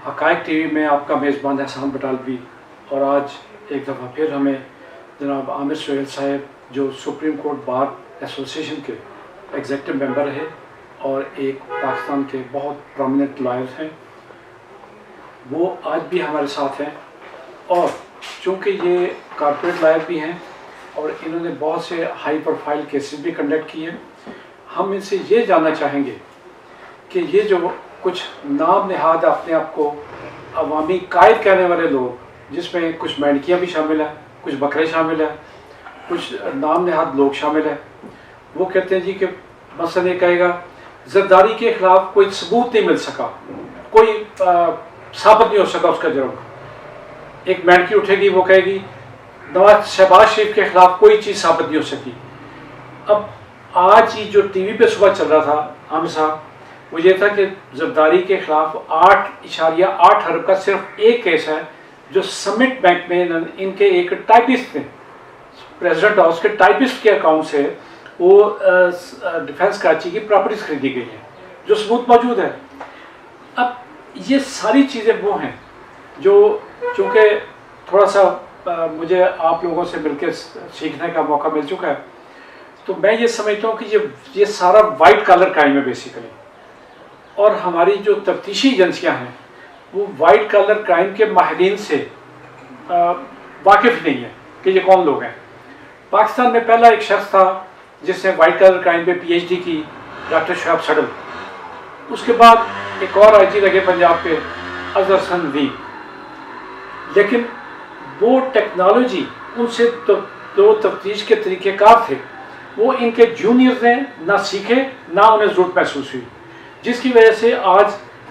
حقائق T V میں آپ کا میزبان احسان بٹالوی، اور آج ایک دفعہ پھر ہمیں جناب عامر سہیل صاحب جو سپریم کورٹ بار ایسوسیشن کے ایگزیکٹو ممبر ہے اور ایک پاکستان کے بہت پرومیننٹ لائر ہیں، وہ آج بھی ہمارے ساتھ ہیں. اور چونکہ یہ کارپوریٹ لائر بھی ہیں اور انہوں نے بہت سے ہائی پروفائل کیسز بھی کنڈکٹ کیے ہیں، ہم ان سے یہ جاننا چاہیں گے کہ یہ جو کچھ نام نہاد اپنے آپ کو عوامی قائد کہنے والے لوگ، جس میں کچھ مینڈکیاں بھی شامل ہیں، کچھ بکرے شامل ہیں، کچھ نام نہاد لوگ شامل ہیں، وہ کہتے ہیں جی کہ مثلا یہ کہے گا زرداری کے خلاف کوئی ثبوت نہیں مل سکا، کوئی ثابت نہیں ہو سکا اس کا جرم. ایک مینڈکی اٹھے گی، وہ کہے گی نواز شہباز شریف کے خلاف کوئی چیز ثابت نہیں ہو سکی. اب آج ہی جو ٹی وی پہ صبح چل رہا تھا عامر صاحب، وہ یہ تھا کہ زرداری کے خلاف 8.8 ارب کا صرف ایک کیس ہے جو سمٹ بینک میں ان کے ایک ٹائپسٹ نے، پریزیڈنٹ ہاؤس کے ٹائپسٹ کے اکاؤنٹ سے وہ ڈیفنس کراچی کی پراپرٹیز خریدی گئی ہیں، جو ثبوت موجود ہے. اب یہ ساری چیزیں وہ ہیں جو چونکہ تھوڑا سا مجھے آپ لوگوں سے مل کے سیکھنے کا موقع مل چکا ہے، تو میں یہ سمجھتا ہوں کہ یہ سارا وائٹ کالر کرائم ہے بیسیکلی. اور ہماری جو تفتیشی ایجنسیاں ہیں وہ وائٹ کالر کرائم کے ماہرین سے واقف نہیں ہیں کہ یہ کون لوگ ہیں. پاکستان میں پہلا ایک شخص تھا جس نے وائٹ کالر کرائم پہ پی ایچ ڈی کی، ڈاکٹر شعیب سڈل. اس کے بعد ایک اور آئی جی لگے پنجاب کے، اظہر حسن ندوی. لیکن وہ ٹیکنالوجی، ان سے جو تفتیش کے طریقہ کار تھے وہ ان کے جونیئرز نے نہ سیکھے، نہ انہیں ضرورت محسوس ہوئی، جس کی وجہ سے آج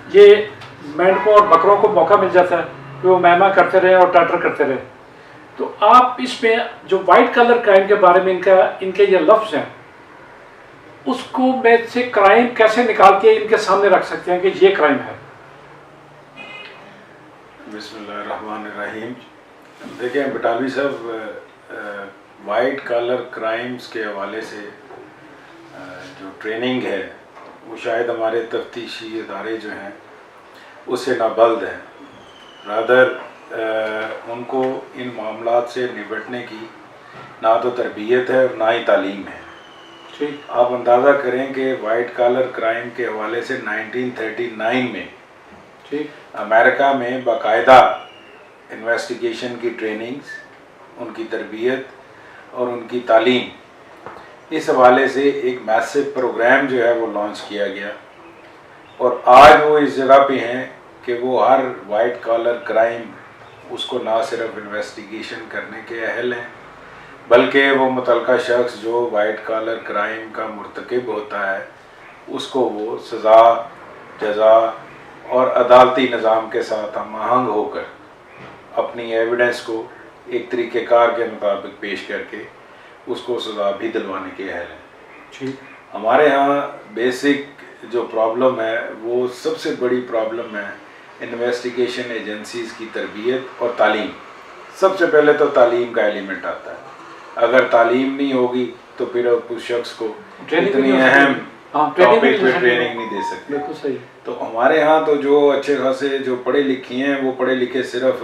یہ مینڈکوں اور بکروں کو موقع مل جاتا ہے کہ وہ مہما کرتے رہے اور ٹاٹر کرتے رہے. تو آپ اس میں جو وائٹ کلر کرائم کے بارے میں ان کے یہ لفظ ہیں، اس کو میں سے کرائم کیسے نکال کے ان کے سامنے رکھ سکتے ہیں کہ یہ کرائم ہے؟ بسم اللہ الرحمن الرحیم. دیکھیں بٹالوی صاحب، وائٹ کالر کرائمز کے حوالے سے جو ٹریننگ ہے وہ شاید ہمارے تفتیشی ادارے جو ہیں اس سے نابلد ہیں. رادر ان کو ان معاملات سے نپٹنے کی نہ تو تربیت ہے اور نہ ہی تعلیم ہے. آپ اندازہ کریں کہ وائٹ کالر کرائم کے حوالے سے 1939 میں امریکہ میں باقاعدہ انویسٹیگیشن کی ٹریننگز، ان کی تربیت اور ان کی تعلیم، اس حوالے سے ایک میسو پروگرام جو ہے وہ لانچ کیا گیا. اور آج وہ اس جگہ پہ ہیں کہ وہ ہر وائٹ کالر کرائم اس کو نہ صرف انویسٹیگیشن کرنے کے اہل ہیں، بلکہ وہ متعلقہ شخص جو وائٹ کالر کرائم کا مرتکب ہوتا ہے اس کو وہ سزا، جزا اور عدالتی نظام کے ساتھ ہم آہنگ ہو کر اپنی ایویڈنس کو ایک طریقہ کار کے مطابق پیش کر کے اس کو سزا بھی دلوانے کے اہل ہیں. ہمارے ہاں بیسک جو پرابلم ہے وہ سب سے بڑی پرابلم ہے انویسٹیگیشن ایجنسیز کی تربیت اور تعلیم. سب سے پہلے تو تعلیم کا ایلیمنٹ آتا ہے. اگر تعلیم نہیں ہوگی تو پھر اس شخص کو اتنی اہم ٹاپک پہ ٹریننگ نہیں دے سکتے. تو ہمارے ہاں تو جو اچھے خاصے جو پڑھے لکھے ہیں وہ پڑھے لکھے صرف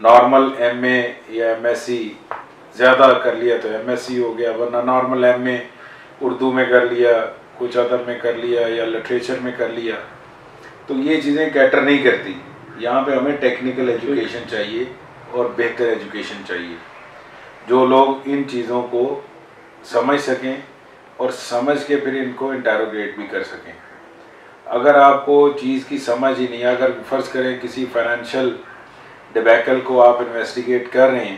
نارمل ایم اے یا ایم ایس سی زیادہ کر لیا تو ایم ایس سی ہو گیا، ورنہ نارمل ایم اے اردو میں کر لیا، کچھ ادب میں کر لیا یا لٹریچر میں کر لیا. تو یہ چیزیں کیٹر نہیں کرتی. یہاں پہ ہمیں ٹیکنیکل ایجوکیشن چاہیے اور بہتر ایجوکیشن چاہیے، جو لوگ ان چیزوں کو سمجھ سکیں اور سمجھ کے پھر ان کو انٹیروگیٹ بھی کر سکیں. اگر آپ کو چیز کی سمجھ ہی نہیں، اگر فرض کریں کسی فائنینشیل ڈیبیکل کو آپ انویسٹیگیٹ کر رہے ہیں،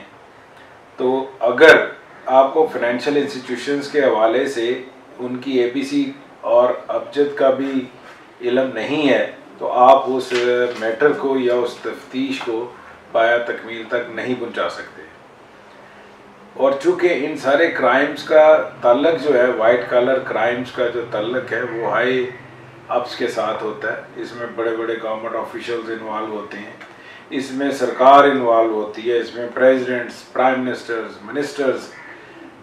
تو اگر آپ کو فائنینشیل انسٹیٹیوشنز کے حوالے سے ان کی اے بی سی اور ابجد کا بھی علم نہیں ہے تو آپ اس میٹر کو یا اس تفتیش کو پایا تکمیل تک نہیں پہنچا سکتے. اور چونکہ ان سارے کرائمز کا تعلق جو ہے، وائٹ کالر کرائمز کا جو تعلق ہے وہ ہائی اپس کے ساتھ ہوتا ہے. اس میں بڑے بڑے گورنمنٹ آفیشلز انوالو ہوتے ہیں، اس میں سرکار انوالو ہوتی ہے، اس میں پریزیڈنٹس، پرائم منسٹرز، منسٹرز،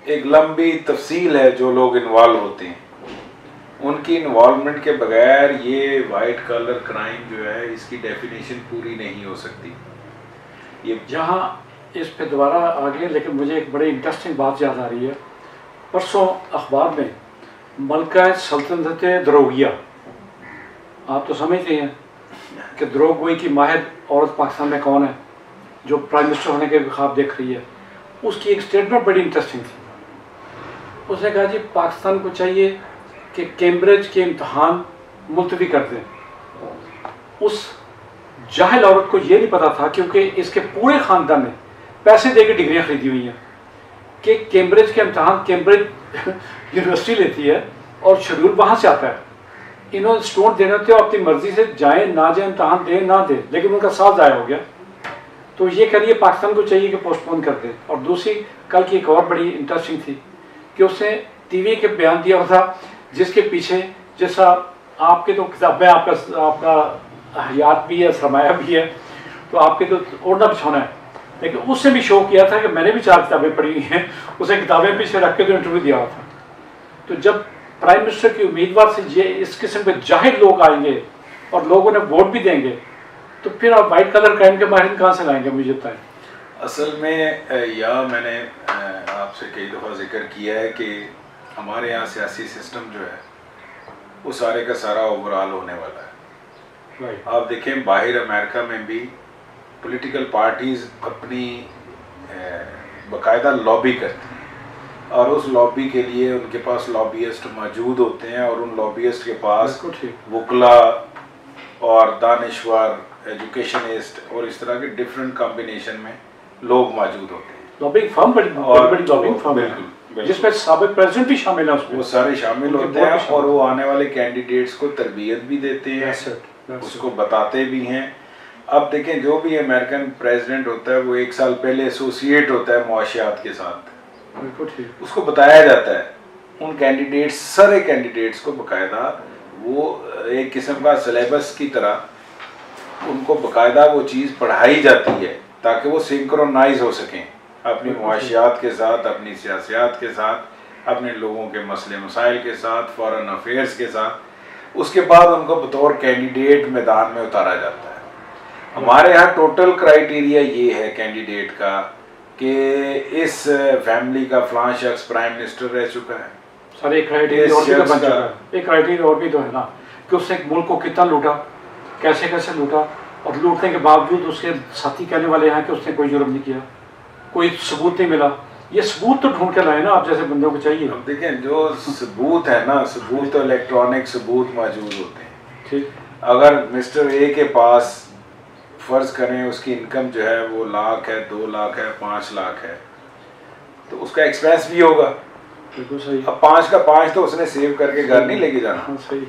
ایک لمبی تفصیل ہے جو لوگ انوالو ہوتے ہیں. ان کی انوالومنٹ کے بغیر یہ وائٹ کالر کرائم جو ہے اس کی ڈیفینیشن پوری نہیں ہو سکتی. یہ جہاں اس پہ دوبارہ آگے، لیکن مجھے ایک بڑی انٹرسٹنگ بات یاد آ رہی ہے. پرسوں اخبار میں ملکہ سلطنت دروگیا، آپ تو سمجھتے ہیں کہ دروگوئی کی ماہر عورت پاکستان میں کون ہے جو پرائم منسٹر ہونے کے خواب دیکھ رہی ہے. اس کی ایک اسٹیٹمنٹ بڑی انٹرسٹنگ تھی. اس نے کہا جی پاکستان کو چاہیے کہ کیمبرج کے امتحان ملتوی کر دیں. اس جاہل عورت کو یہ نہیں پتا تھا، کیونکہ اس کے پورے خاندان نے پیسے دے کے ڈگریاں خریدی ہوئی ہیں، کہ کیمبرج کے امتحان کیمبرج یونیورسٹی لیتی ہے اور شیڈول وہاں سے آتا ہے. انہوں نے اسٹوڈنٹ دینے ہوتے ہیں، اپنی مرضی سے جائیں نہ جائیں، امتحان دیں نہ دیں، لیکن ان کا سال ضائع ہو گیا. تو یہ کریے پاکستان کو چاہیے کہ پوسٹ پون کر دیں. اور دوسری کل کی ایک اور بڑی انٹرسٹنگ تھی کہ اس نے ٹی وی کے بیان دیا ہوا تھا جس کے پیچھے جیسا آپ کے تو کتابیں، آپ کا حیات بھی ہے، سرمایہ بھی ہے، تو آپ کے تو اوڑھنا بچھونا ہے. لیکن اس سے بھی شو کیا تھا کہ میں نے بھی 4 کتابیں پڑھی ہوئی ہیں. اسے کتابیں پیچھے رکھ کے تو انٹرویو دیا ہوا تھا. تو جب پرائم منسٹر کی امیدوار سے یہ اس قسم کے جاہل لوگ آئیں گے اور لوگ انہیں ووٹ بھی دیں گے، تو پھر آپ وائٹ کلر کرائم کے ماہرین کہاں سے لائیں گے؟ مجھے بتائیں. اصل میں میں نے آپ سے کئی دفعہ ذکر کیا ہے کہ ہمارے یہاں سیاسی سسٹم جو ہے وہ سارے کا سارا اوور آل ہونے والا ہے. آپ دیکھیں باہر امریکہ میں بھی پولیٹیکل پارٹیز اپنی باقاعدہ لابی کرتی ہیں، اور اس لابی کے لیے ان کے پاس لابیسٹ موجود ہوتے ہیں، اور ان لابیسٹ کے پاس وکلا اور دانشور، ایجوکیشنسٹ اور اس طرح کے ڈفرینٹ کمبینیشن میں لوگ موجود ہوتے ہیں. لابنگ فرم بڑی لابنگ فرم ہے جس میں سابق پریزیڈنٹ بھی شامل ہیں. وہ سارے شامل ہوتے ہیں اور وہ آنے والے کینڈیڈیٹس کو تربیت بھی دیتے ہیں، اس کو بتاتے بھی ہیں. اب دیکھیں جو بھی امریکن پریزیڈنٹ ہوتا ہے وہ 1 سال پہلے ایسوسیٹ ہوتا ہے معاشیات کے ساتھ، اس کو بتایا جاتا ہے ان کینڈیڈیٹس، سارے کینڈیڈیٹس کو باقاعدہ وہ ایک قسم کا سلیبس کی طرح ان کو باقاعدہ وہ چیز پڑھائی جاتی ہے تاکہ وہ سنکرونائز ہو سکیں اپنی معاشیات کے ساتھ، اپنی سیاسیات کے ساتھ، اپنے لوگوں کے مسئلے مسائل کے ساتھ، فارن افیئرس کے ساتھ. اس کے بعد ان کو بطور کینڈیڈیٹ میدان میں اتارا جاتا ہے. ہمارے یہاں ٹوٹل کرائیٹیریا یہ ہے کینڈیڈیٹ کا کہ اس فیملی کا فلاں شخص پرائم منسٹر رہ چکا ہے. سر ایک کرائیٹیریا اور بھی تو بن چکا ہے، ایک کرائیٹیریا اور بھی تو ہے نا کہ اس نے ملک کو کتنا لوٹا، کیسے کیسے لوٹا، اور لوٹنے کے باوجود اس کے ساتھی کہنے والے ہیں کہ اس نے کوئی جرم نہیں کیا، کوئی ثبوت نہیں ملا. یہ ثبوت تو ڈھونڈ کے لائے نا آپ جیسے بندوں کو چاہیے. اب دیکھیں جو ثبوت ہے نا، ثبوت تو الیکٹرانک ثبوت موجود ہوتے ہیں. ٹھیک، اگر مسٹر اے کے پاس فرض کریں اس کی انکم جو ہے وہ 1 لاکھ ہے، 2 لاکھ ہے، 5 لاکھ ہے، تو اس کا ایکسپینس بھی ہوگا. بالکل صحیح. اب 5 کا 5 تو اس نے سیو کر کے گھر نہیں لے کے جانا. صحیح.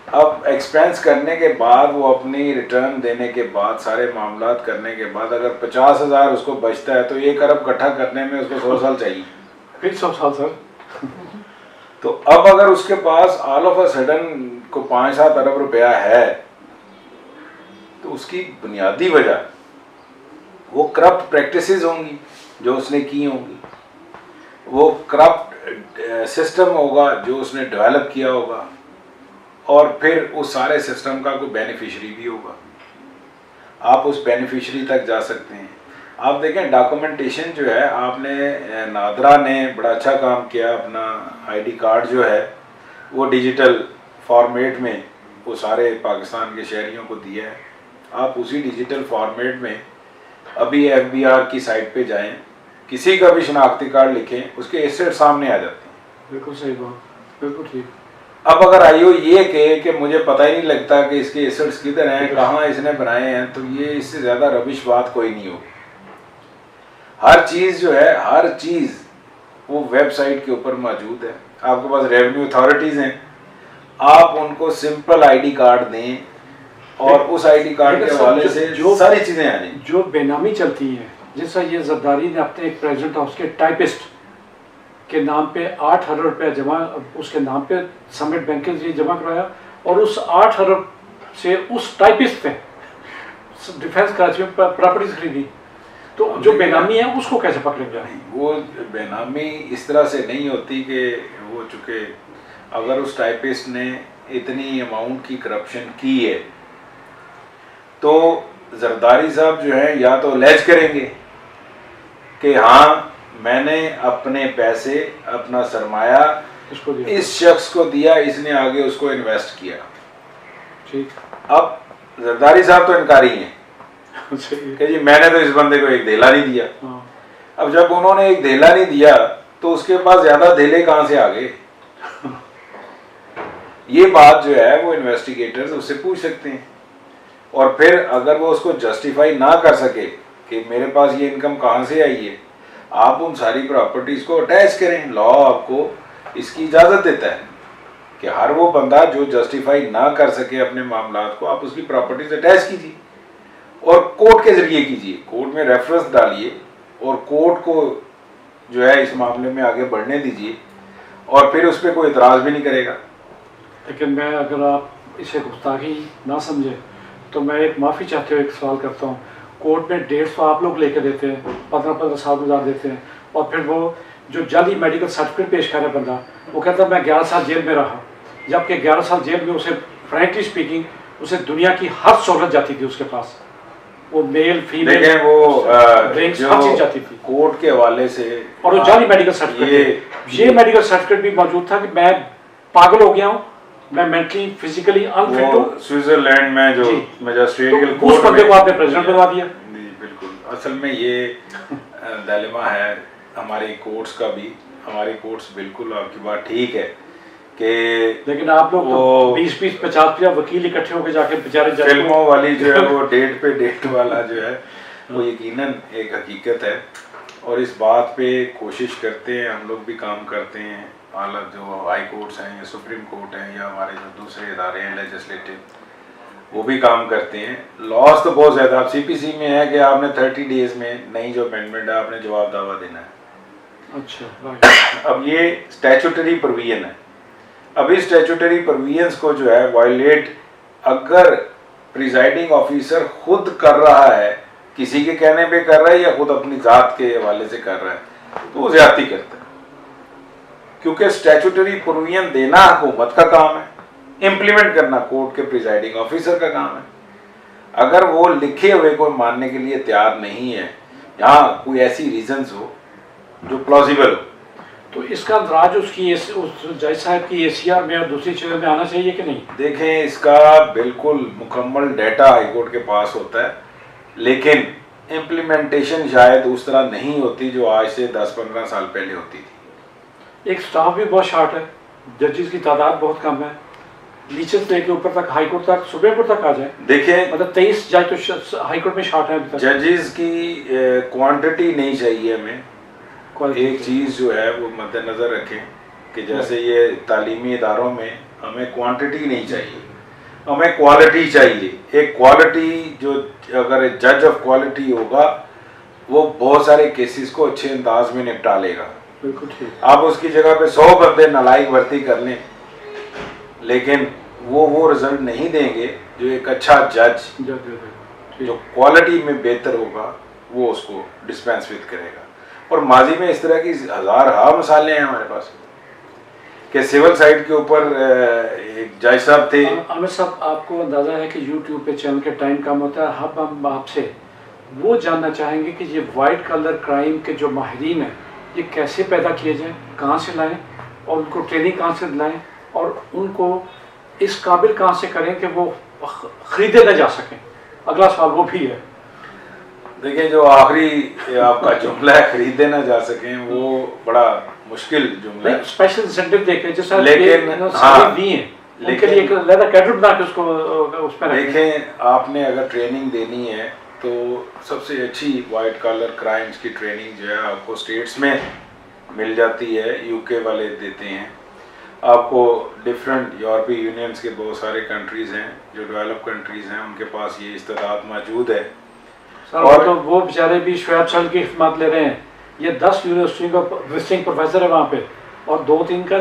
اب ایکسپینس کرنے کے بعد وہ اپنی ریٹرن دینے کے بعد سارے معاملات کرنے کے بعد اگر 50,000 اس کو بچتا ہے تو 1 ارب اکٹھا کرنے میں اس کو 100 سال چاہیے. پھر 100 سال سر. تو اب اگر اس کے پاس آل آف اے سڈن کو 5-7 ارب روپیہ ہے تو اس کی بنیادی وجہ وہ کرپٹ پریکٹسز ہوں گی جو اس نے کی ہوں گی، وہ کرپٹ سسٹم ہوگا جو اس نے ڈیولپ کیا ہوگا، اور پھر اس سارے سسٹم کا کوئی بینیفیشری بھی ہوگا. آپ اس بینیفیشری تک جا سکتے ہیں. آپ دیکھیں ڈاکومنٹیشن جو ہے، آپ نے نادرا نے بڑا اچھا کام کیا، اپنا ID کارڈ جو ہے وہ ڈیجیٹل فارمیٹ میں وہ سارے پاکستان کے شہریوں کو دیا ہے. آپ اسی ڈیجیٹل فارمیٹ میں ابھی FBR کی سائٹ پہ جائیں، کسی کا بھی شناختی کارڈ لکھیں، اس کے ایسٹ سامنے آ جاتے ہیں. بالکل صحیح بات، بالکل ٹھیک. اب اگر آئیو یہ کہ مجھے پتہ ہی نہیں لگتا کہ اس کے ایسٹس کدھر ہیں، کہاں اس نے بنائے ہیں، تو یہ اس سے زیادہ ربش بات کوئی نہیں ہوگی. ہر چیز جو ہے، ہر چیز وہ ویب سائٹ کے اوپر موجود ہے. آپ کے پاس ریونیو اتھارٹیز ہیں، آپ ان کو سمپل ID کارڈ دیں اور اس ID کارڈ کے حوالے سے جو ساری چیزیں آ جائیں. جو بے نامی چلتی ہیں، جیسا یہ زرداری نے اپنے ایک پریزیڈنٹ ہاؤس کے ٹائپسٹ کے نام پہ 8 ارب روپیہ جمع، اس کے نام پہ سمٹ بینک کے ذریعے جمع کرایا، اور اس 8 ارب سے اس ٹائپسٹ نے ڈیفینس کراچی میں پراپرٹیز خریدی. تو جو بے نامی ہے اس کو کیسے پکڑیں گے؟ وہ بے نامی اس طرح سے نہیں ہوتی کہ وہ چونکہ اگر اس ٹائپسٹ نے اتنی اماؤنٹ کی کرپشن کی ہے تو زرداری صاحب جو ہیں یا تو لیج کریں گے کہ ہاں میں نے اپنے پیسے اپنا سرمایہ اس کو دیا، اس شخص کو دیا، اس نے آگے اس کو انویسٹ کیا. ٹھیک، اب زرداری صاحب تو انکاری ہیں صحیح ہے. کہ جی میں نے تو اس بندے کو ایک دھیلا نہیں دیا. ہاں، اب جب انہوں نے ایک دھیلا نہیں دیا تو اس کے پاس زیادہ دھیلے کہاں سے آگے؟ یہ بات جو ہے وہ انویسٹیگیٹرز اس سے پوچھ سکتے ہیں. اور پھر اگر وہ اس کو جسٹیفائی نہ کر سکے کہ میرے پاس یہ انکم کہاں سے آئی ہے، آپ ان ساری پراپرٹیز کو اٹیچ کریں. لا آپ کو اس کی اجازت دیتا ہے کہ ہر وہ بندہ جو جسٹیفائی نہ کر سکے اپنے معاملات کو، آپ اس کی پراپرٹیز اٹیچ کیجیے اور کورٹ کے ذریعے کیجیے. کورٹ میں ریفرنس ڈالیے اور کورٹ کو جو ہے اس معاملے میں آگے بڑھنے دیجیے اور پھر اس پہ کوئی اعتراض بھی نہیں کرے گا. لیکن میں اگر آپ اسے گستاخی نہ سمجھیں تو میں ایک معافی چاہتے ہوئے ایک سوال کرتا ہوں. کورٹ میں 150 آپ لوگ لے کے دیتے ہیں، 15 سال گزار دیتے ہیں، اور پھر وہ جو جعلی میڈیکل سرٹیفکیٹ پیش کرے بندہ، وہ کہتا ہے میں 11 سال جیل میں رہا، جبکہ 11 سال جیل میں اسے فرینکلی اسپیکنگ اسے دنیا کی ہر سہولت جاتی تھی اس کے پاس. وہ میل فیمیل دیکھیں وہ ڈرنکس ہر چیز جاتی تھی، کورٹ کے حوالے سے، اور وہ جعلی میڈیکل سرٹیفکیٹ، یہ میڈیکل سرٹیفکیٹ بھی موجود تھا کہ میں پاگل ہو گیا ہوں، میں مینٹلی فزیکلی انفٹ ہوں. سوئٹزرلینڈ میں جو میجسٹریٹل تو اس بندے کو آپ نے پریزیڈنٹ بنا دیا. جی بالکل. اصل میں یہ ڈائلیما ہے ہماری کورٹس کا بھی. ہماری کورٹس بالکل آپ کی بات ٹھیک ہے کہ لیکن آپ لوگ تو 20 50 وکیل اکٹھے ہو کے جا کے بیچارے فلموں والی جو ہے وہ ڈیٹ پہ ڈیٹ والا جو ہے وہ یقیناً ایک حقیقت ہے، اور اس بات پہ کوشش کرتے ہیں، ہم لوگ بھی کام کرتے ہیں. اعلیٰ جو ہائی کورٹس ہیں یا سپریم کورٹ ہیں یا ہمارے جو دوسرے ادارے ہیں لیجسلیٹو، وہ بھی کام کرتے ہیں. لاس تو بہت زیادہ. اب سی پی سی میں ہے کہ آپ نے 30 ڈیز میں نئی جو امینڈمنٹ ہے آپ نے جواب دعویٰ دینا ہے. اچھا، اب یہ اسٹیچوٹری پروویژن ہے. ابھی اسٹیچوٹری پروویژنس کو جو ہے وائلیٹ اگر پریزائڈنگ آفیسر خود کر رہا ہے، کسی کے کہنے پہ کر رہا ہے یا خود اپنی ذات کے حوالے سے کر رہا ہے، تو وہ زیادتی کرتا ہے. کیونکہ اسٹیچوٹری پروویژن دینا حکومت کا کام ہے، امپلیمنٹ کرنا کورٹ کے پریزائڈنگ آفیسر کا کام ہے. اگر وہ لکھے ہوئے کو ماننے کے لیے تیار نہیں ہے، یہاں کوئی ایسی ریزنز ہو جو پلازیبل ہو، تو اس کا اندراج اس کی اس جج صاحب کی اے سی آر میں اور دوسری چیزوں میں آنا چاہیے کہ نہیں؟ دیکھیں اس کا بالکل مکمل ڈیٹا ہائی کورٹ کے پاس ہوتا ہے، لیکن امپلیمنٹیشن شاید اس طرح نہیں ہوتی جو آج سے 10-15 سال پہلے ہوتی تھی. ایک سٹاف بھی بہت شارٹ ہے، ججز کی تعداد بہت کم ہے، نیچے سے لے کے اوپر تک ہائی کورٹ تک سپریم کورٹ تک آ جائے. دیکھیں مطلب 23 جج تو ہائی کورٹ میں شارٹ ہے ابھی تک. ججز کی کوانٹٹی نہیں چاہیے ہمیں. ایک چیز جو ہے وہ مد نظر رکھیں کہ جیسے یہ تعلیمی اداروں میں ہمیں کوانٹٹی نہیں چاہیے، ہمیں کوالٹی چاہیے. ایک کوالٹی جو اگر جج آف کوالٹی ہوگا وہ بہت سارے کیسز کو اچھے انداز میں نپٹا لے گا. بالکل ٹھیک. آپ اس کی جگہ پہ 100 بندے نالائق بھرتی کر لیں لیکن وہ رزلٹ نہیں دیں گے جو ایک اچھا جج جو کوالٹی میں بہتر ہوگا وہ اس کو ڈسپینس وتھ کرے گا. اور ماضی میں اس طرح کی ہزارہا مثالیں ہیں ہمارے پاس کہ سول سائٹ کے اوپر ایک جج صاحب تھے. عامر صاحب آپ کو اندازہ ہے کہ یوٹیوب پہ چینل کے ٹائم کم ہوتا ہے، ہم آپ سے وہ جاننا چاہیں گے کہ یہ وائٹ کلر کرائم کے جو ماہرین ہیں یہ کیسے پیدا کیے جائیں، کہاں سے لائیں، اور ان کو ٹریننگ کہاں سے دلائیں، اور ان کو اس قابل کہاں سے کریں کہ وہ خریدے نہ جا سکیں. اگلا سوال وہ بھی ہے. دیکھیں جو آخری آپ کا جملہ ہے خریدے نہ جا سکیں، وہ بڑا مشکل جملہ ہے. اسپیشل انسینٹو دیکھیں جیسے لیکن دی ہیں ان کے لیے ایک علیحدہ کیڈر بنا کے اس کو اس میں دیکھیں آپ نے اگر ٹریننگ دینی ہے تو سب سے اچھی وائٹ کالر کرائمز کی ٹریننگ جو ہے آپ کو اسٹیٹس میں مل جاتی ہے. یو کے والے دیتے ہیں آپ کو. ڈفرینٹ یورپی یونینز کے بہت سارے کنٹریز ہیں جو ڈیولپ کنٹریز ہیں، ان کے پاس یہ استعداد موجود ہے. اور تو وہ بیچارے بھی شعیب صاحب کی خدمات لے رہے ہیں. یہ 10 یونیورسٹیوں کا وزٹنگ پروفیسر ہے وہاں پہ، اور 2-3 کا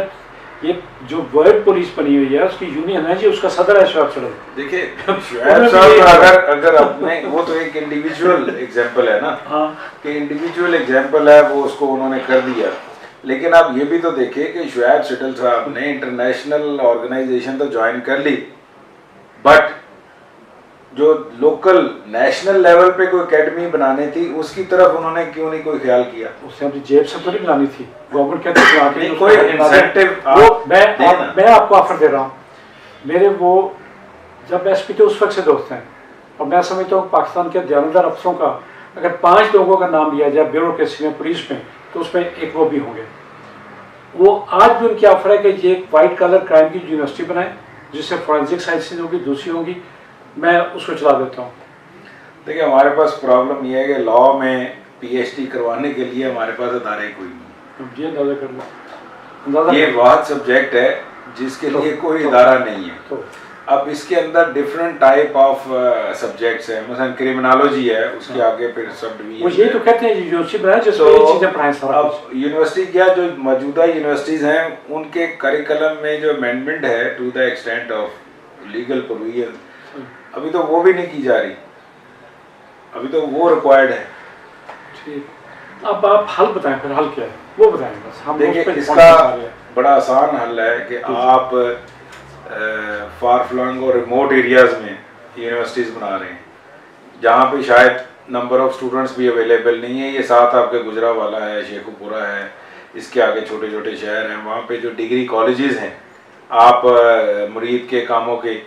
یہ جو ورلڈ پولیس بنی ہوئی ہے اس کی یونین ہے جی، اس کا صدر ہے شعیب سڑک. دیکھیے شعیب صاحب اگر اپنے وہ تو ایک انڈیویجول ایگزامپل ہے نا کہ انڈیویجول ایگزامپل ہے، وہ اس کو انہوں نے کر دیا. لیکن آپ یہ بھی تو دیکھیں کہ شعیب سٹل صاحب نے انٹرنیشنل آرگنائزیشن تو جوائن کر لی، بٹ جو لوکل نیشنل لیول پہ کوئی اکیڈمی بنانی تھی اس کی طرف انہوں نے کیوں نہیں کوئی خیال کیا؟ اس نے اپنی جیب سے تو نہیں بنانی تھی، گورنمنٹ کہتے ہیں کوئی انسینٹیو. میں آپ کو آفر دے رہا ہوں. میرے وہ جب ایس پی تھے اس وقت سے دوست ہیں، اور میں سمجھتا ہوں پاکستان کے دیانتدار افسروں کا اگر 5 لوگوں کا نام لیا جائے بیوروکریسی میں، پولیس میں، تو اس میں ایک وہ بھی ہوں گے. وہ آج بھی ان کی آفر ہے کہ یہ ایک وائٹ کالر کرائم کی یونیورسٹی بنائیں جس سے فورینسک سائنسز ہوگی، دوسری ہوگی، میں اس کو چلا دیتا ہوں. دیکھیں ہمارے پاس پرابلم یہ ہے کہ لا میں پی ایچ ڈی کروانے کے لیے ہمارے پاس ادارے کوئی نہیں. جی اندازہ کر لیں، یہ واحد سبجیکٹ ہے جس کے لیے کوئی ادارہ نہیں ہے. اب اس کے اندر ڈفرینٹ ٹائپ آف سبجیکٹس ہیں، مثلا کرمنالوجی ہے، اس کے آگے پھر سب ڈویژن. وہ یہ تو کہتے ہیں یونیورسٹی بنائیں جس میں یہ چیزیں پڑھائیں سارا. اب یونیورسٹی کیا جو موجودہ یونیورسٹیز ہیں ان کے کریکلم میں جو امینڈمنٹ ہے to the extent of legal provision ابھی تو وہ بھی نہیں کی جا رہی، ابھی تو وہ ریکوائرڈ ہے. ٹھیک، اب آپ حل بتائیں، پھر حل کیا ہے وہ بتائیں بس. ہم دیکھیں اس کا بڑا آسان حل ہے کہ آپ فار فلنگ اور ریموٹ ایریاز میں یونیورسٹیز بنا رہے ہیں جہاں پہ شاید نمبر آف اسٹوڈنٹس بھی اویلیبل نہیں ہے. یہ ساتھ آپ کے گجرا والا ہے، شیخو پورہ ہے، اس کے آگے چھوٹے چھوٹے شہر ہیں، وہاں پہ جو ڈگری کالجز ہیں آپ مرید کے کاموں کے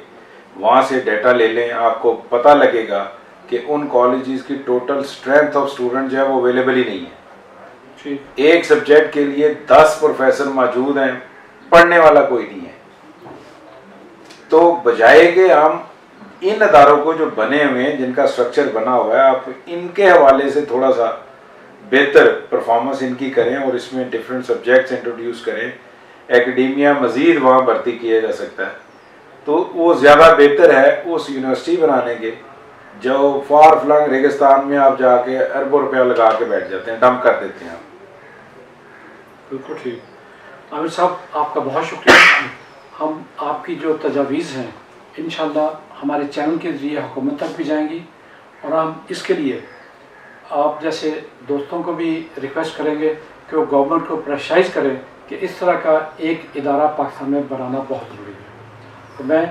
وہاں سے ڈیٹا لے لیں، آپ کو پتہ لگے گا کہ ان کالجز کی ٹوٹل اسٹرینتھ آف اسٹوڈنٹ جو ہے وہ اویلیبل ہی نہیں ہے. ایک سبجیکٹ کے لیے 10 پروفیسر موجود ہیں، پڑھنے والا کوئی نہیں ہے. تو بجائے کہ ہم ان اداروں کو جو بنے ہوئے ہیں جن کا اسٹرکچر بنا ہوا ہے آپ ان کے حوالے سے تھوڑا سا بہتر پرفارمنس ان کی کریں اور اس میں ڈفرینٹ سبجیکٹس انٹروڈیوس کریں، ایکڈیمیا مزید وہاں بھرتی کیا جا سکتا ہے، تو وہ زیادہ بہتر ہے اس یونیورسٹی بنانے کے جو فار فلنگ ریگستان میں آپ جا کے اربوں روپیہ لگا کے بیٹھ جاتے ہیں، ڈمپ کر دیتے ہیں. آپ بالکل ٹھیک. عامر صاحب آپ کا بہت شکریہ. ہم آپ کی جو تجاویز ہیں انشاءاللہ ہمارے چینل کے ذریعے حکومت تک بھی جائیں گی، اور ہم اس کے لیے آپ جیسے دوستوں کو بھی ریکویسٹ کریں گے کہ وہ گورنمنٹ کو پریشرائز کریں کہ اس طرح کا ایک ادارہ پاکستان میں بنانا بہت ضروری ہے. تو میں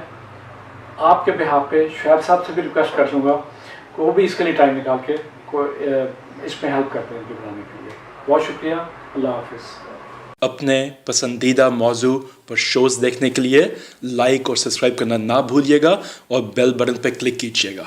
آپ کے بہاف پہ شعیب صاحب سے بھی ریکویسٹ کر دوں گا کہ وہ بھی اس کے لیے ٹائم نکال کے اس میں ہیلپ کرتے ہیں ان کے بنانے کے لیے. بہت شکریہ. اللہ حافظ. اپنے پسندیدہ موضوع پر شوز دیکھنے کے لیے لائک اور سبسکرائب کرنا نہ بھولیے گا اور بیل بٹن پر کلک کیجیے گا.